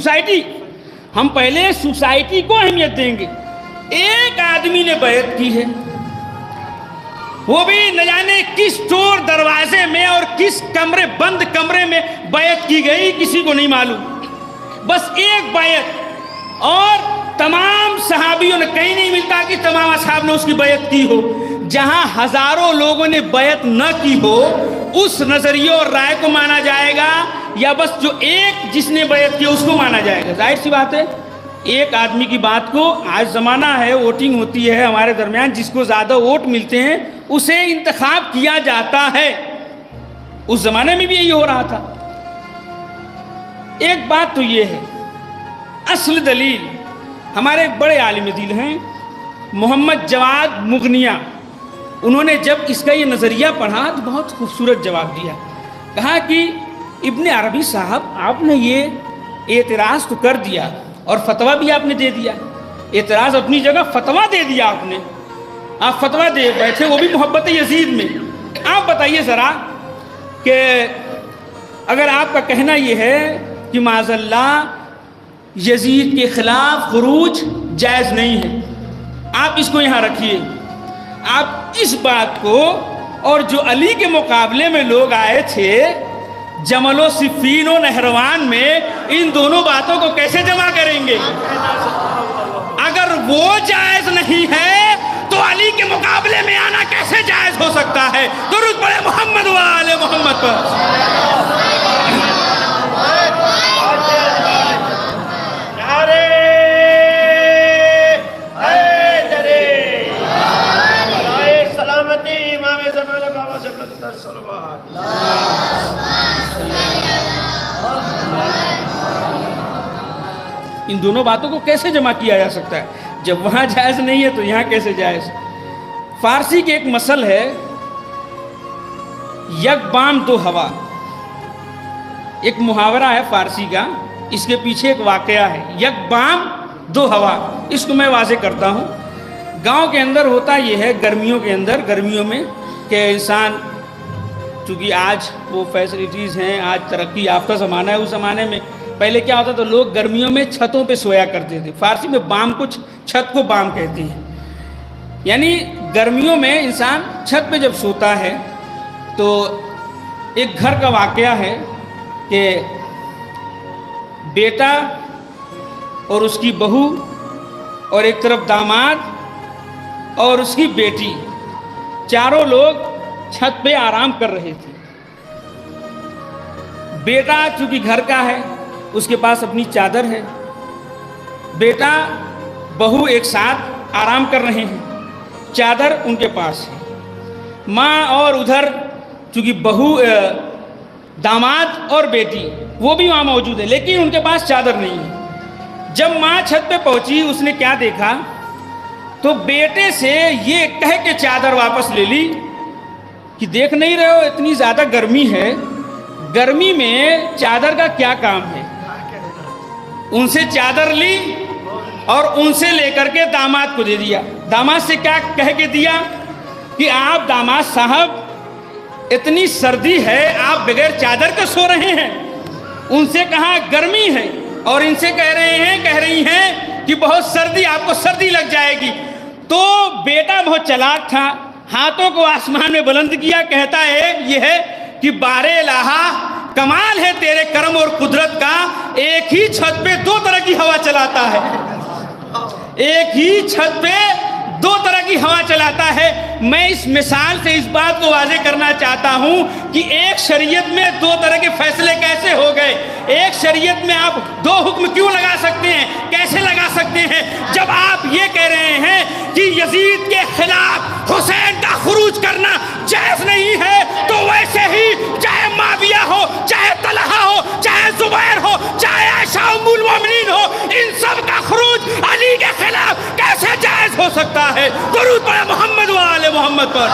Society, ہم پہلے society کو اہمیت دیں گے. ایک آدمی نے بیعت کی ہے، وہ بھی نہ جانے کس چور دروازے میں اور کس بند کمرے میں بیعت کی گئی کسی کو نہیں معلوم. بس ایک بیعت، اور تمام صحابیوں نے، کہیں نہیں ملتا کہ تمام اصحاب نے اس کی بیعت کی ہو. جہاں ہزاروں لوگوں نے بیعت نہ کی ہو اس نظریے اور رائے کو مانا جائے گا، یا بس جو ایک جس نے بیعت کی اس کو مانا جائے گا؟ ظاہر سی بات ہے ایک آدمی کی بات کو، آج زمانہ ہے ووٹنگ ہوتی ہے ہمارے درمیان، جس کو زیادہ ووٹ ملتے ہیں اسے انتخاب کیا جاتا ہے. اس زمانے میں بھی یہی ہو رہا تھا. ایک بات تو یہ ہے، اصل دلیل ہمارے ایک بڑے عالم دین ہیں محمد جواد مغنیہ، انہوں نے جب اس کا یہ نظریہ پڑھا تو بہت خوبصورت جواب دیا. کہا کہ ابن عربی صاحب آپ نے یہ اعتراض تو کر دیا اور فتویٰ بھی آپ نے دے دیا. اعتراض اپنی جگہ، فتویٰ دے دیا آپ نے، آپ فتویٰ دے بیٹھے وہ بھی محبت یزید میں. آپ بتائیے ذرا کہ اگر آپ کا کہنا یہ ہے کہ معاذ اللہ یزید کے خلاف خروج جائز نہیں ہے، آپ اس کو یہاں رکھیے. آپ اس بات کو، اور جو علی کے مقابلے میں لوگ آئے تھے جمل و صفین و نہروان میں، ان دونوں باتوں کو کیسے جمع کریں گے؟ اگر وہ جائز نہیں ہے تو علی کے مقابلے میں آنا کیسے جائز ہو سکتا ہے؟ درود پڑھے محمد و آل محمد پر. ان دونوں باتوں کو کیسے جمع کیا جا سکتا ہے؟ جب وہاں جائز نہیں ہے تو یہاں کیسے جائز؟ فارسی کے ایک مثل ہے، یک بام دو ہوا. ایک محاورہ ہے فارسی کا، اس کے پیچھے ایک واقعہ ہے، یک بام دو ہوا. اس کو میں واضح کرتا ہوں. گاؤں کے اندر ہوتا یہ ہے گرمیوں میں کہ انسان، چونکہ آج وہ فیسلٹیز ہیں، آج ترقی یافتہ زمانہ ہے، اس زمانے میں پہلے کیا ہوتا تو لوگ گرمیوں میں چھتوں پہ سویا کرتے تھے. فارسی میں بام کو، چھت کو بام کہتے ہیں. یعنی گرمیوں میں انسان چھت پہ جب سوتا ہے تو ایک گھر کا واقعہ ہے کہ بیٹا اور اس کی بہو اور ایک طرف داماد اور اس کی بیٹی، چاروں لوگ چھت پہ آرام کر رہے تھے. بیٹا چونکہ گھر کا ہے اس کے پاس اپنی چادر ہے، بیٹا بہو ایک ساتھ آرام کر رہے ہیں، چادر ان کے پاس ہے. ماں اور ادھر چونکہ بہو، داماد اور بیٹی وہ بھی وہاں موجود ہے، لیکن ان کے پاس چادر نہیں ہے. جب ماں چھت پہ پہنچی اس نے کیا دیکھا تو بیٹے سے یہ کہہ کے چادر واپس لے لی کہ دیکھ نہیں رہے ہو اتنی زیادہ گرمی ہے، گرمی میں چادر کا کیا کام ہے؟ ان سے چادر لی اور ان سے لے کر کے داماد کو دے دیا. داماد سے کیا کہہ کے دیا کہ آپ داماد صاحب اتنی سردی ہے آپ بغیر چادر کے سو رہے ہیں. ان سے کہا گرمی ہے، اور ان سے کہہ رہی ہیں کہ بہت سردی، آپ کو سردی لگ جائے گی. تو بیٹا بہت چلاک تھا، ہاتھوں کو آسمان میں بلند کیا، کہتا ہے یہ ہے کہ بارے الہا کمال ہے تیرے کرم اور قدرت کا، ایک ہی چھت پہ دو طرح کی ہوا چلاتا ہے. ایک ہی چھت پہ دو طرح کی ہوا چلاتا ہے. میں اس مثال سے اس بات کو واضح کرنا چاہتا ہوں کہ ایک شریعت میں دو طرح کے فیصلے کیسے ہو گئے. ایک شریعت میں آپ دو حکم کیوں لگا سکتے ہیں، کیسے لگا سکتے ہیں؟ جب آپ یہ کہہ رہے ہیں کہ یزید کے خلاف حسین کا خروج کرنا جائز نہیں ہے، تو ویسے ہی چاہے معاویہ ہو، چاہے طلحہ ہو، چاہے زبیر ہو، چاہے عائشہ ام المومنین ہو، ان سب کا خروج علی کے خلاف کیسے جائز ہو سکتا ہے؟ درود پڑھے محمد و آل محمد پر.